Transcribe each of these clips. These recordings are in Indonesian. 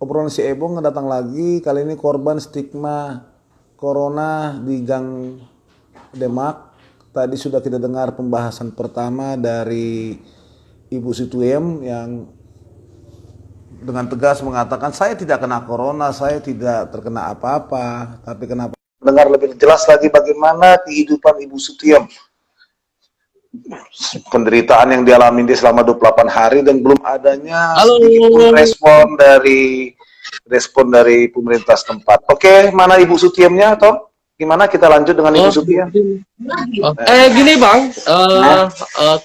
obrolan si Ebong datang lagi, kali ini korban stigma corona di Gang Demak. Tadi sudah kita dengar pembahasan pertama dari Ibu Sutiem yang dengan tegas mengatakan saya tidak kena corona, saya tidak terkena apa-apa. Tapi kenapa? Dengar lebih jelas lagi bagaimana kehidupan Ibu Sutiem, penderitaan yang dialami dia selama 28 hari dan belum adanya sedikitpun respon dari pemerintah setempat. Oke, mana Ibu Sutiemnya atau gimana kita lanjut dengan Ibu Sutiem? Gini Bang,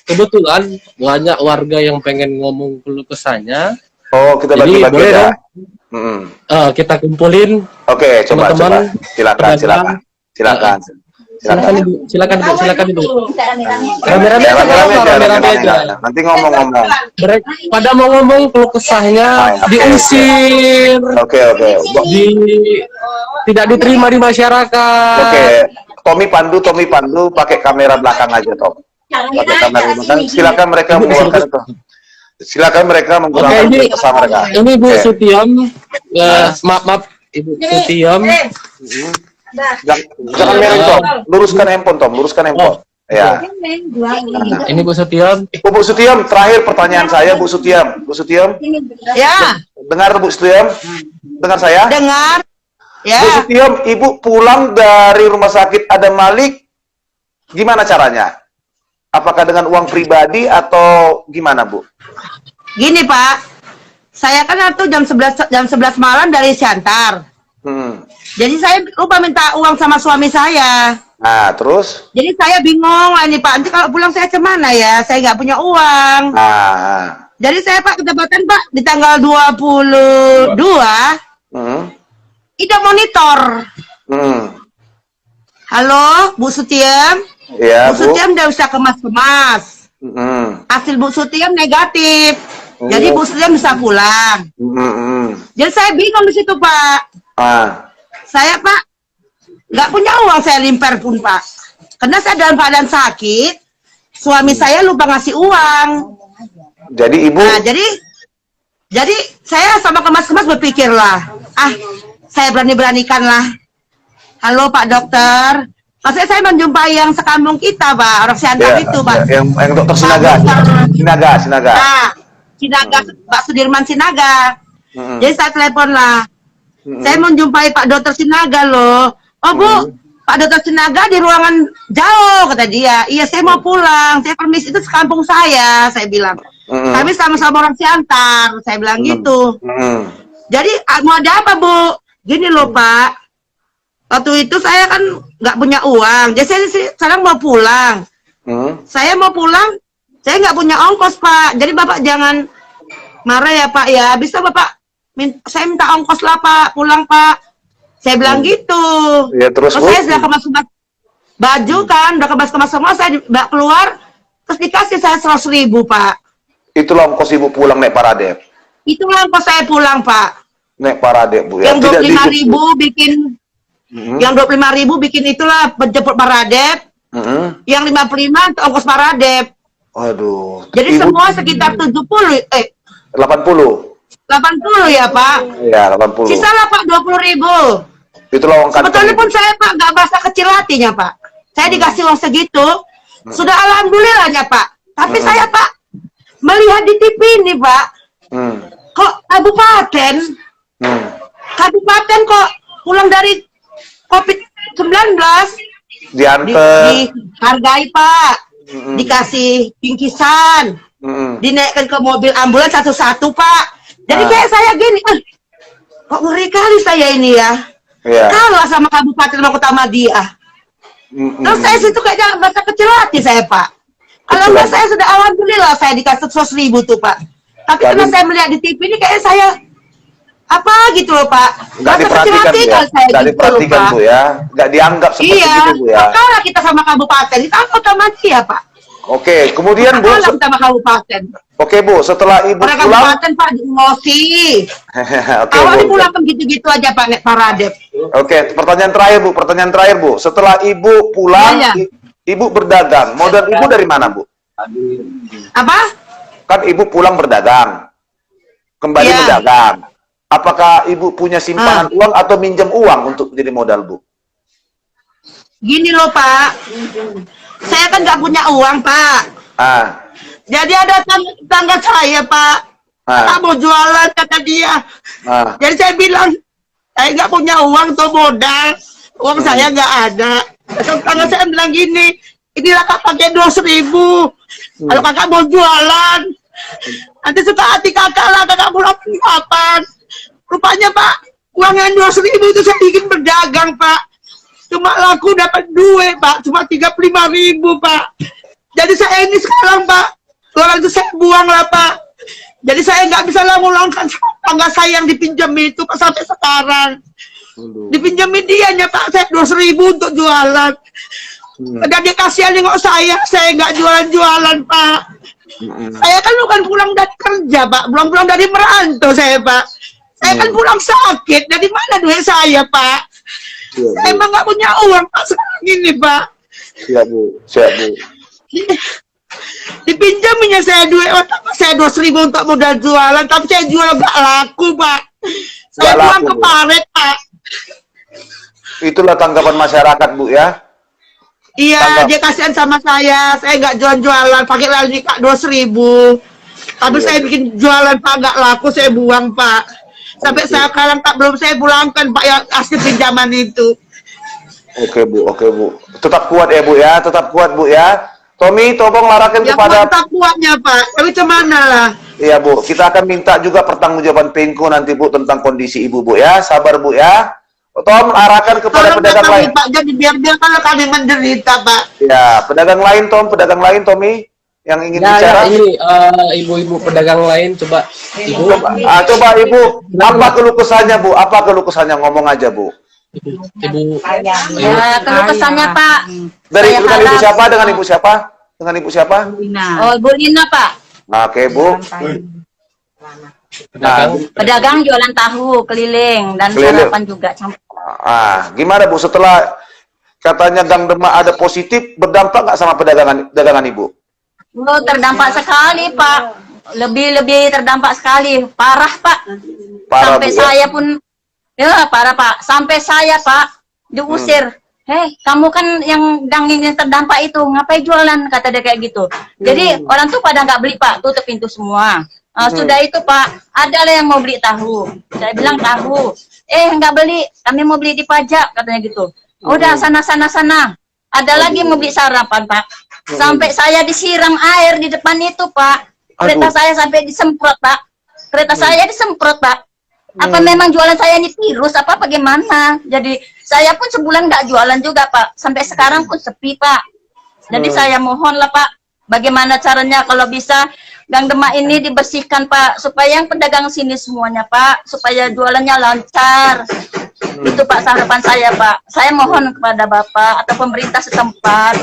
kebetulan banyak warga yang pengen ngomong keluh kesahnya. Oh, kita bagi-bagi ya. Kita kumpulin. Oke, coba. Silakan. Silakan Ibu. Rame-rame aja. Nanti ngomong-ngomong. Pada mau ngomong keluh kesahnya, diusir. Oke. Tidak diterima di masyarakat. Oke. Tommy Pandu pakai kamera belakang aja, Tom. Pakai kamera belakang. Silakan mereka mengeluarkan itu. Silakan mereka menggunakan kesah mereka. Ini Bu Sutiem, maaf Ibu Sutiem. Jangan mereng, Tom. Luruskan handphone. Ya. Ini Bu Sutiem. Bu Sutiem, terakhir pertanyaan saya, Bu Sutiem. Ya. Dengar Bu Sutiem? Dengar saya? Dengar. Ya. Bu Sutiem, Ibu pulang dari rumah sakit Adam Malik, gimana caranya? Apakah dengan uang pribadi atau gimana, Bu? Gini, Pak. Saya kan itu jam 11 malam dari Siantar. Jadi saya lupa minta uang sama suami saya. Nah, terus? Jadi saya bingung, ini Pak, nanti kalau pulang saya kemana ya? Saya nggak punya uang. Jadi saya Pak kedapatan Pak di tanggal 22 ida monitor. Halo, Bu Sutiem. Ya, Bu Sutiem udah usah kemas-kemas. Hasil Bu Sutiem negatif. Jadi Bu Sutiem bisa pulang. Jadi saya bingung di situ Pak. Saya Pak nggak punya uang, saya limper pun Pak. Karena saya dalam keadaan sakit, suami saya lupa ngasih uang. Jadi Ibu? Nah, jadi saya sama kemas-kemas berpikirlah, saya berani-beranikan lah. Halo Pak Dokter, maksudnya saya menjumpai yang sekampung kita Pak, orang Siantar itu Pak. Yang Dokter Sinaga. Sinaga, Pak Sudirman Sinaga. Jadi saya telepon lah. Saya menjumpai Pak Dokter Sinaga loh. Oh Bu, Pak Dokter Sinaga di ruangan jauh, kata dia. Iya, saya mau pulang. Saya permisi, itu sekampung saya bilang. Kami sama-sama orang Siantar, saya bilang gitu. Jadi mau ada apa Bu? Gini loh Pak. Waktu itu saya kan nggak punya uang. Jadi saya sekarang mau pulang. Saya mau pulang, saya nggak punya ongkos Pak. Jadi Bapak jangan marah ya Pak ya. Bisa Bapak saya minta ongkos lah Pak, pulang Pak. Saya bilang gitu. Ya, terus saya sudah kemas-kemas baju kan, udah kemas-kemas semua, saya keluar, terus dikasih saya 100.000 Pak. Itulah ongkos Ibu pulang naik Paradep. Itulah ongkos saya pulang Pak. Naik Paradep Bu ya. Yang 25.000 bikin, yang 25.000 bikin itulah penjemput Paradep. Yang 55 untuk ongkos Paradep. Aduh. Jadi Ibu, semua sekitar 70, 80 ya Pak. Iya, 80. Sisa lah Pak 20.000. Itulah uang kantong. Sebetulnya pun saya Pak nggak merasa kecil hatinya Pak. Saya dikasih uang segitu, sudah alhamdulillahnya Pak. Tapi saya Pak melihat di TV ini Pak, kok kabupaten kok pulang dari COVID-19 dihargai Pak, dikasih bingkisan, dinaikkan ke mobil ambulans satu-satu Pak. Jadi kayak saya gini, kok ngeri kali saya ini ya. Kalah sama Kabupaten Kota-Madya. Terus saya situ kayaknya merasa kecil hati saya Pak. Kalau enggak saya sudah alhamdulillah saya dikasih 100.000 tuh Pak. Tapi karena saya melihat di TV ini kayak saya apa gitu loh Pak. Nggak diperhatikan Bu ya? Nggak diperhatikan Bu ya? Nggak dianggap seperti itu Bu ya? Kalah kita sama Kabupaten, kita Kota-Madya Pak. Oke, kemudian Bu. Kalah kita sama Kabupaten. Oke Bu, setelah Ibu orang pulang. Kabupaten Pak emosi. Awalnya pulang kan gitu-gitu aja Pak, naik Paradep. Oke, pertanyaan terakhir Bu. Setelah Ibu pulang, Ibu berdagang. Modal Ibu dari mana Bu? Apa? Kan Ibu pulang berdagang, kembali berdagang. Apakah Ibu punya simpanan uang atau minjam uang untuk jadi modal, Bu? Gini loh Pak, saya kan nggak punya uang Pak. Jadi ada tangga saya Pak, tak mau jualan kata dia. Jadi saya bilang, saya nggak punya uang tuh modal, uang saya nggak ada. Tangga saya bilang gini, inilah Kak pakai 200.000, kalau Kakak mau jualan, nanti suka hati Kakak lah, Kakak pulang kapan. Rupanya Pak, uang yang 200.000 itu saya bikin berdagang Pak. Cuma laku dapat duit Pak, cuma 35.000 Pak. Jadi saya ini sekarang Pak, uang itu saya buang lah Pak. Jadi saya nggak bisa lah ngulangkan tangga saya yang dipinjam itu Pak sampai sekarang. Dipinjamin dianya Pak, saya 200.000 untuk jualan. Dan dia kasihan nengok saya nggak jualan-jualan Pak. Saya kan bukan pulang dari kerja Pak, pulang dari merantau saya Pak. Saya kan pulang sakit, dari mana duit saya Pak? Saya emang nggak punya uang Pak sekarang ini Pak. Siap Bu, siap Bu. Dipinjaminnya saya duit, saya 200.000 untuk modal jualan, tapi saya jual nggak laku Pak. Saya pulang ke Paret Pak. Itulah tanggapan masyarakat Bu ya. Iya, dia kasihan sama saya nggak jualan-jualan, pakai lagi Kak 200.000. Tapi saya bikin jualan Pak nggak laku, saya buang Pak. Sampai sekarang tak belum saya pulangkan Pak yang hasil pinjaman itu. Oke Bu, oke Bu. Tetap kuat ya Bu ya, tetap kuat Bu ya. Tommy, tolong larakan Ya kepada... tetap kuatnya Pak, tapi cuman lah. Iya Bu, kita akan minta juga pertanggungjawaban Pemko nanti Bu tentang kondisi Ibu Bu ya. Sabar Bu ya. Tom, arahkan kepada pedagang lain. Pak, jadi biar kalau kami menderita Pak. Ya, pedagang lain Tom, pedagang lain Tommy yang ingin bicara. Ini ibu-ibu pedagang lain coba Ibu. Coba Ibu, apa keluh kesahnya Bu? Apa keluh kesahnya? Ngomong aja Bu. Ibu. Ya, keluh kesahnya Pak. Dengan Ibu siapa? Dengan Ibu siapa? Dengan Ibu siapa? Oh, Bu Lina Pak. Oke Bu. Pedagang jualan tahu keliling dan sarapan juga. Gimana Bu setelah katanya Gang Demak ada positif, berdampak nggak sama dagangan Ibu? Oh, terdampak sekali Pak. Lebih terdampak sekali. Parah Pak. Sampai Bu, saya pun parah Pak. Sampai saya Pak diusir. Hei, kamu kan yang terdampak itu, ngapain jualan? Kata dia kayak gitu. Jadi orang tuh pada nggak beli Pak, tutup pintu semua. Sudah itu Pak, adalah yang mau beli tahu. Saya bilang tahu. Nggak beli, kami mau beli di pajak, katanya gitu. Udah sana. Ada lagi mau beli sarapan Pak. Sampai saya disiram air di depan itu Pak. Kereta saya sampai disemprot Pak. Kereta saya disemprot Pak. Apa memang jualan saya ini virus apa bagaimana? Jadi saya pun sebulan nggak jualan juga Pak. Sampai sekarang pun sepi Pak. Jadi saya mohon lah Pak, bagaimana caranya kalau bisa Gang Demak ini dibersihkan Pak, supaya yang pedagang sini semuanya Pak, supaya jualannya lancar. Itu Pak harapan saya Pak. Saya mohon kepada Bapak atau pemerintah setempat,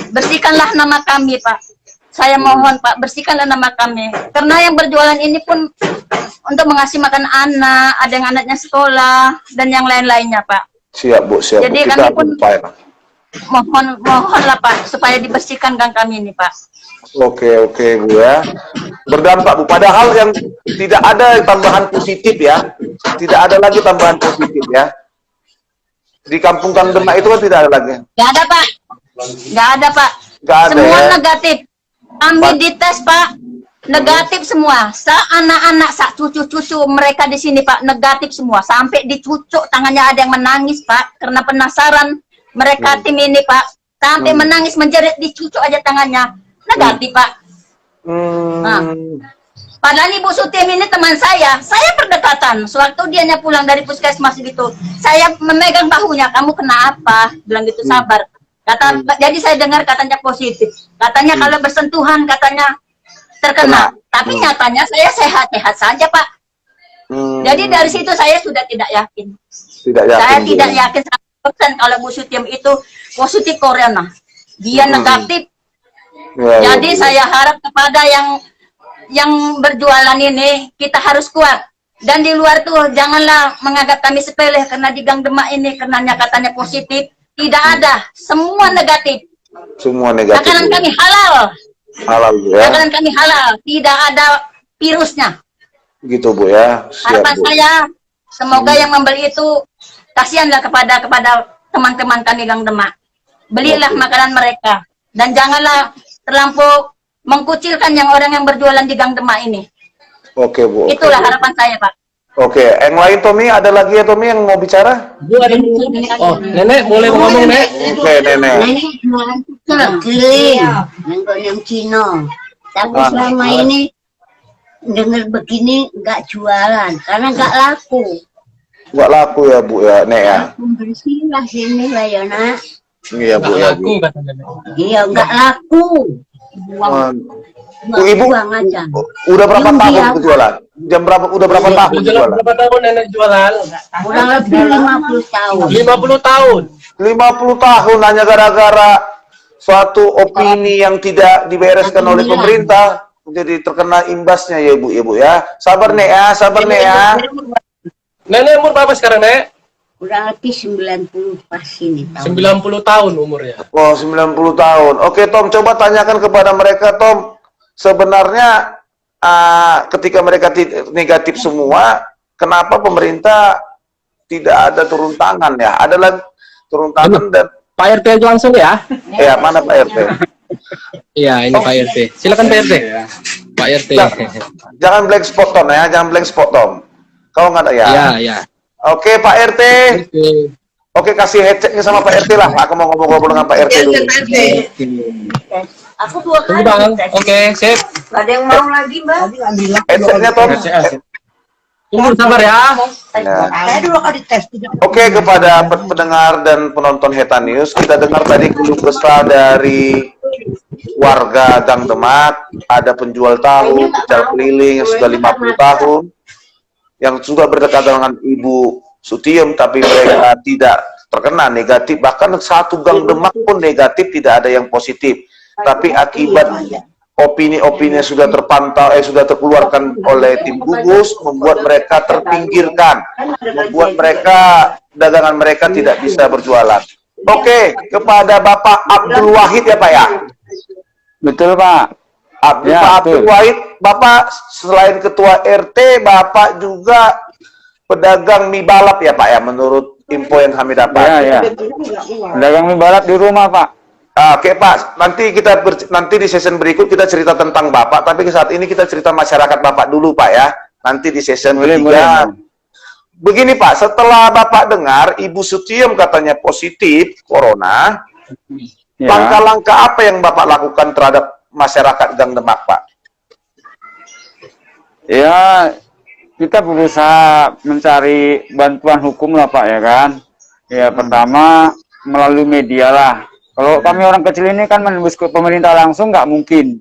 bersihkanlah nama kami Pak. Saya mohon Pak, bersihkanlah nama kami. Karena yang berjualan ini pun untuk mengasih makan anak, ada yang anaknya sekolah, dan yang lain-lainnya Pak. Siap Bu, siap. Jadi Bu. kami pun mohonlah Pak, supaya dibersihkan gang kami ini Pak. Oke Bu ya. Berdampak Bu, padahal yang tidak ada tambahan positif ya. Tidak ada lagi tambahan positif ya. Di kampung Gang Demak itu kan tidak ada lagi. Nggak ada Pak. Nggak ada Pak. Nggak ada, semua ya? Negatif. Kami dites Pak. Negatif semua. Anak-anak, cucu-cucu mereka di sini Pak, negatif semua. Sampai dicucuk tangannya, ada yang menangis Pak, karena penasaran mereka tim ini Pak. Sampai menangis menjerit, dicucuk aja tangannya. Negatif Pak. Nah, padahal Ibu Sutim ini teman saya berdekatan. Sewaktu dianya pulang dari puskesmas gitu, saya memegang bahunya, kamu kena apa? Bilang gitu, sabar. Jadi saya dengar katanya positif. Katanya kalau bersentuhan katanya terkena. Tapi nyatanya saya sehat-sehat saja Pak. Jadi dari situ saya sudah tidak yakin. Saya tidak yakin 100% kalau Bu Sutim itu positif corona. Dia negatif. Jadi saya harap kepada yang berjualan ini, kita harus kuat. Dan di luar tuh janganlah menganggap kami sepele, karena di Gang Demak ini karenanya katanya positif, tidak ada, semua negatif. Semua negatif. Makanan kami halal. Halal ya. Makanan kami halal, tidak ada virusnya. Gitu Bu ya. Siap, Harapan Bu. saya semoga yang membeli itu kasihanlah kepada teman-teman kami Gang Demak. Belilah Oke. makanan mereka dan janganlah terlampau mengkucilkan orang yang berjualan di Gang Demak ini. Oke Bu. Oke, Itulah Bu. harapan saya, Pak. Oke, yang lain Tommy, ada lagi ya Tommy yang mau bicara? Bu ada oh nenek boleh ngomong nek. Oke, Nenek. Nenek jualan keliling, yang Cina. Tapi selama ini dengar begini nggak jualan karena nggak laku. Nggak laku ya Bu ya, Nek ya? Bersih lah sini lah ya nak. Iya Bu ya. Bu. Aku kata nenek. Iya nggak laku. Bu, Ibu Buang aja. udah berapa Belum tahun dia. berjualan? Udah berapa tahun Jualan berjualan? berapa tahun nenek jualan? Kurang lebih 50 tahun. 50 tahun. 50 tahun hanya gara-gara suatu opini yang tidak dibereskan oleh pemerintah jadi terkena imbasnya ya Bu ya. Sabar Nek ya, sabar Nek ya. Nenek umur berapa sekarang, Nek? Kurang lebih 90 pas ini tahun. 90 tahun umurnya. Oh, 90 tahun. Oke Tom, coba tanyakan kepada mereka Tom. Sebenarnya ketika mereka negatif semua, kenapa pemerintah tidak ada turun tangan ya? Ada lagi turun tangan dan Pak RT aja langsung ya. ya mana Pak RT? Iya, ini Pak RT. Silakan Pak RT. Pak RT. Jangan blank spot Tom ya, jangan blank spot Tom. Kau nggak ada ya? Iya, iya. Oke Pak RT. Oke. Oke kasih headsetnya sama Pak RT lah. Aku mau ngobrol-ngobrol dengan Pak RT dulu. Aku 2 Tunggu kali. Bang. Oke, sip. Ada yang mau lagi, Mbak? Headsetnya Tom. Tunggu sabar ya. Ya. Saya 2 kali tes. Oke, kepada pendengar dan penonton Heta News, kita dengar tadi keluh kesah dari warga Gang Demak, ada penjual tahu, pecal keliling yang sudah 50 tahun, yang sudah berdekatan dengan Ibu Sutiem, tapi mereka tidak terkena negatif, bahkan satu Gang Demak pun negatif, tidak ada yang positif. Tapi akibat opini-opini yang sudah terpantau, sudah terkeluarkan oleh tim gugus, membuat mereka terpinggirkan, membuat mereka dagangan mereka tidak bisa berjualan. Oke, kepada Bapak Abdul Wahid ya Pak ya. Betul Pak. Pak Ya, Abdul betul. Wahid, Bapak selain ketua RT, Bapak juga pedagang mie balap ya Pak ya, menurut info yang kami dapat. Ya, ya. Dagang mie balap di rumah Pak. Oke Pak, nanti di session berikut kita cerita tentang Bapak, tapi saat ini kita cerita masyarakat Bapak dulu Pak ya. Nanti di session Boleh, ketiga. boleh. Begini Pak, setelah Bapak dengar Ibu Sutiem katanya positif corona, Ya. langkah-langkah apa yang Bapak lakukan terhadap masyarakat Gang Demak Pak? Ya, kita berusaha mencari bantuan hukum lah Pak ya kan. Ya pertama melalui media lah. Kalau kami orang kecil ini kan menembus ke pemerintah langsung nggak mungkin.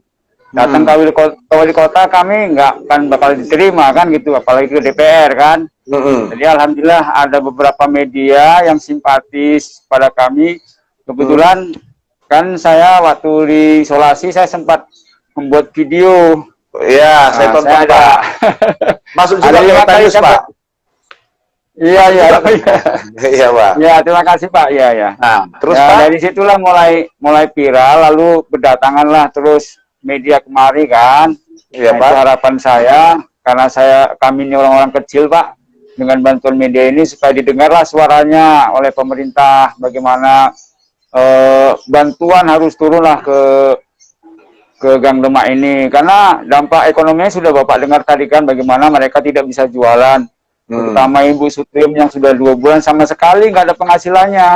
Datang ke wali kota kami nggak kan bakal diterima kan gitu, apalagi ke DPR kan. Jadi alhamdulillah ada beberapa media yang simpatis pada kami. Kebetulan kan saya waktu di isolasi saya sempat membuat video. Ya, saya Nah, tonton saya ada Pak. Masuk juga ada ke 5 Heta kali News saya Pak. Iya, iya. Iya Pak. Ya, terima kasih Pak. Iya, ya. Nah, terus Ya, Pak? dari situlah mulai viral, lalu berdatanganlah terus media kemari kan. Iya Nah, Pak. itu harapan saya, karena kami ini orang-orang kecil Pak, dengan bantuan media ini supaya didengarlah suaranya oleh pemerintah, bagaimana bantuan harus turunlah ke Gang Demak ini, karena dampak ekonominya sudah Bapak dengar tadi kan, bagaimana mereka tidak bisa jualan. Terutama Ibu Sutiem yang sudah 2 bulan sama sekali nggak ada penghasilannya,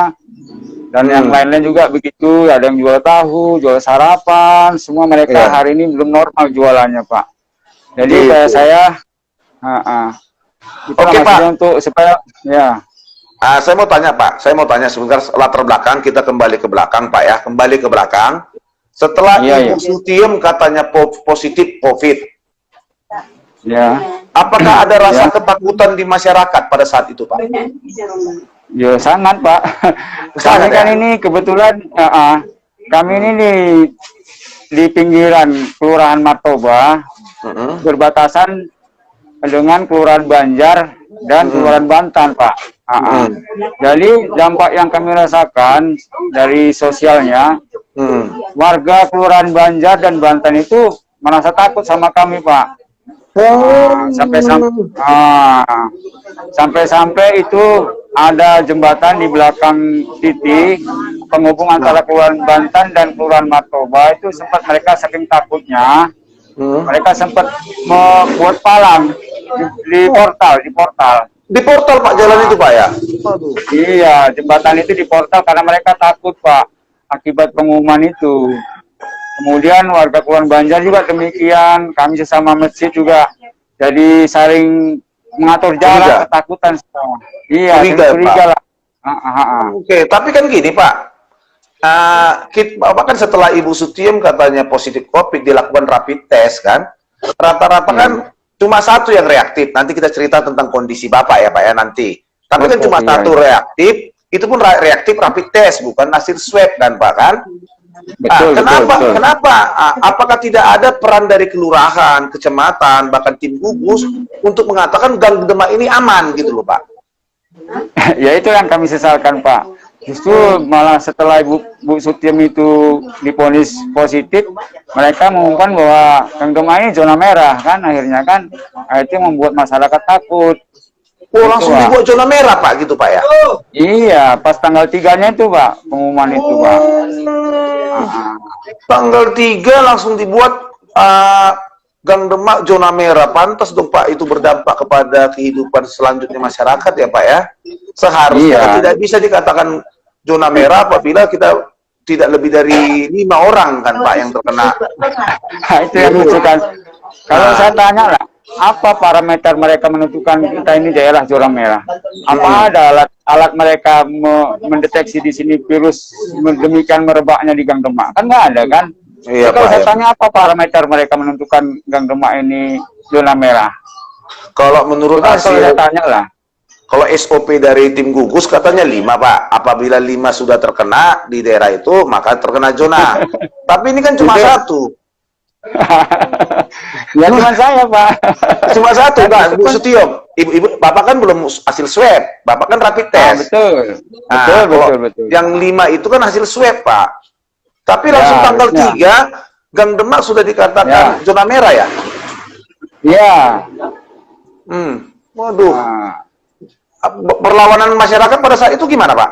dan yang lain-lain juga begitu, ada yang jual tahu, jual sarapan, semua mereka hari ini belum normal jualannya Pak. Jadi Gitu. saya Oke, Pak. untuk supaya ya Saya mau tanya Pak, saya mau tanya sebentar latar belakang, kita kembali ke belakang Pak ya, kembali ke belakang. Setelah Ibu Iya, Sutiem katanya positif COVID, ya apakah ada rasa ketakutan di masyarakat pada saat itu Pak? ya sangat Pak. Kami Sangat, kan ya? ini kebetulan kami ini di pinggiran Kelurahan Martoba, berbatasan dengan Kelurahan Banjar dan Kelurahan Bantan Pak. Jadi dampak yang kami rasakan dari sosialnya, warga Kelurahan Banjar dan Banten itu merasa takut sama kami Pak. Sampai-sampai itu ada jembatan di belakang titik penghubung antara Kelurahan Bantan dan Kelurahan Martoba. Itu sempat mereka saking takutnya, mereka sempat membuat palang di portal. Di portal Pak jalan itu Pak ya? Iya, jembatan itu di portal karena mereka takut Pak akibat pengumuman itu. Kemudian warga Kelurahan Banjar juga demikian, kami sesama masjid juga jadi saling mengatur jarak, ketakutan semua. Iya, curiga lah. Oke, tapi kan gini Pak, Bapak kan setelah Ibu Sutiem katanya positif COVID dilakukan rapid test kan, rata-rata kan cuma satu yang reaktif. Nanti kita cerita tentang kondisi Bapak ya Pak ya nanti. Tapi kan cuma satu reaktif, itu pun reaktif rapid test, bukan hasil swab kan Pak kan? Kenapa? Apakah tidak ada peran dari kelurahan, kecamatan, bahkan tim gugus untuk mengatakan Gang Demak ini aman gitu loh Pak? Ya itu yang kami sesalkan Pak. Justru malah setelah Bu Sutiem itu divonis positif, mereka mengumumkan bahwa Gang Demak ini zona merah kan, akhirnya kan itu membuat masyarakat takut. Oh langsung dibuat zona merah Pak gitu Pak ya? Iya, pas tanggal 3-nya itu Pak, pengumuman itu Pak. Tanggal 3 langsung dibuat Gang Demak zona merah. Pantas dong Pak itu berdampak kepada kehidupan selanjutnya masyarakat ya Pak ya? Seharusnya tidak bisa dikatakan zona merah apabila kita tidak lebih dari 5 orang kan Pak yang terkena. Itu yang lucu kan. Kalau saya tanya lah, apa parameter mereka menentukan kita ini daerah zona merah? Apa ada alat mereka mendeteksi di sini virus demikian merebaknya di Gang Demak? Kan nggak ada kan? Iya, kalau Pak, saya ya. tanya apa parameter mereka menentukan Gang Demak ini zona merah? Kalau menurut Kalau saya hasil, tanya lah. kalau SOP dari tim gugus katanya 5 Pak. Apabila 5 sudah terkena di daerah itu, maka terkena zona. Tapi ini kan cuma satu. Ya cuma saya Pak. Cuma satu Pak, Bu Sutiem. Ibu, Bapak kan belum hasil swab. Bapak kan rapid test. Betul. Nah, Betul. Yang 5 itu kan hasil swab Pak. Tapi langsung tanggal 3, Gang Demak sudah dikatakan zona merah ya? Iya. Waduh. Perlawanan masyarakat pada saat itu gimana Pak?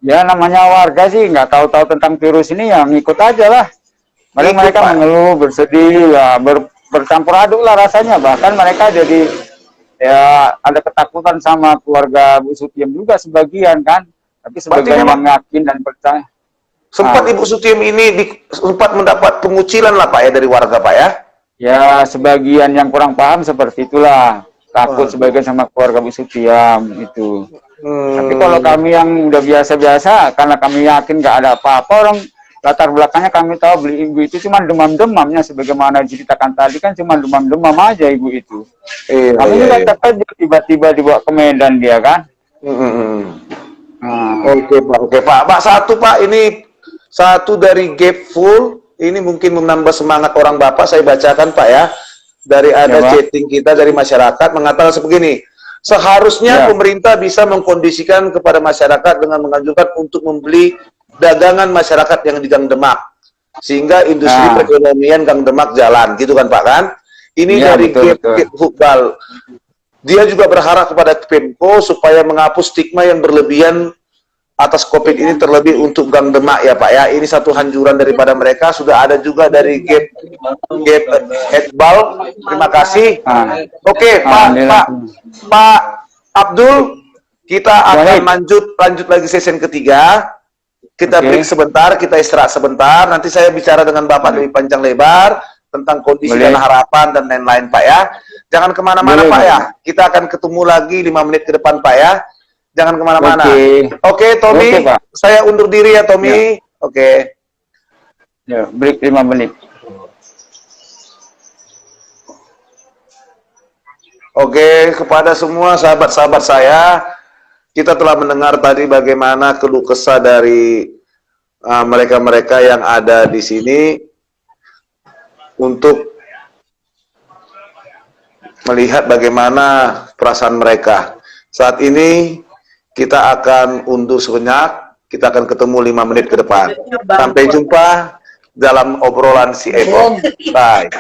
Ya namanya warga sih nggak tahu-tahu tentang virus ini ya ngikut aja lah. Mereka mengeluh, bersedih, ya bercampur aduk lah rasanya. Bahkan mereka jadi ya ada ketakutan sama keluarga Bu Sutiem juga sebagian kan. Tapi sebagian yang yakin dan percaya. Sempat Ibu Sutiem ini sempat mendapat pengucilan lah Pak ya dari warga Pak ya? Ya sebagian yang kurang paham seperti itulah. Takut sebagian sama keluarga Bu Sutiem itu. Tapi kalau kami yang udah biasa-biasa, karena kami yakin nggak ada apa-apa, orang latar belakangnya kami tahu beli ibu itu cuma demam-demamnya sebagaimana diceritakan tadi kan cuma demam-demam aja ibu itu. Kami juga terkejut tiba-tiba dibawa ke Medan dia kan. Oke Pak. Pak satu Pak ini satu dari Gapful ini mungkin menambah semangat orang Bapak, saya bacakan Pak ya. Dari ada chatting kita dari masyarakat mengatakan sebegini. Seharusnya pemerintah bisa mengkondisikan kepada masyarakat dengan menganjurkan untuk membeli dagangan masyarakat yang di Gang Demak sehingga industri perekonomian Gang Demak jalan gitu kan Pak kan. Ini dari Hukbal. Dia juga berharap kepada Pemko supaya menghapus stigma yang berlebihan atas COVID ini, terlebih untuk Gang Demak ya Pak ya. Ini satu anjuran daripada mereka. Sudah ada juga dari Gap Hukbal. Terima kasih. Oke Pak Abdul, kita akan lanjut lagi sesi ketiga. Kita break sebentar, kita istirahat sebentar. Nanti saya bicara dengan Bapak lebih panjang lebar tentang kondisi dan harapan dan lain-lain Pak ya. Jangan kemana-mana Pak ya. Kita akan ketemu lagi 5 menit ke depan Pak ya. Jangan kemana-mana. Oke, Tommy. Saya undur diri ya Tommy. Oke. Ya, break 5 menit. Oke, kepada semua sahabat-sahabat saya, kita telah mendengar tadi bagaimana keluh kesah dari mereka-mereka yang ada di sini untuk melihat bagaimana perasaan mereka. Saat ini kita akan undur sejenak, kita akan ketemu 5 menit ke depan. Sampai jumpa dalam obrolan si Eko. Bye.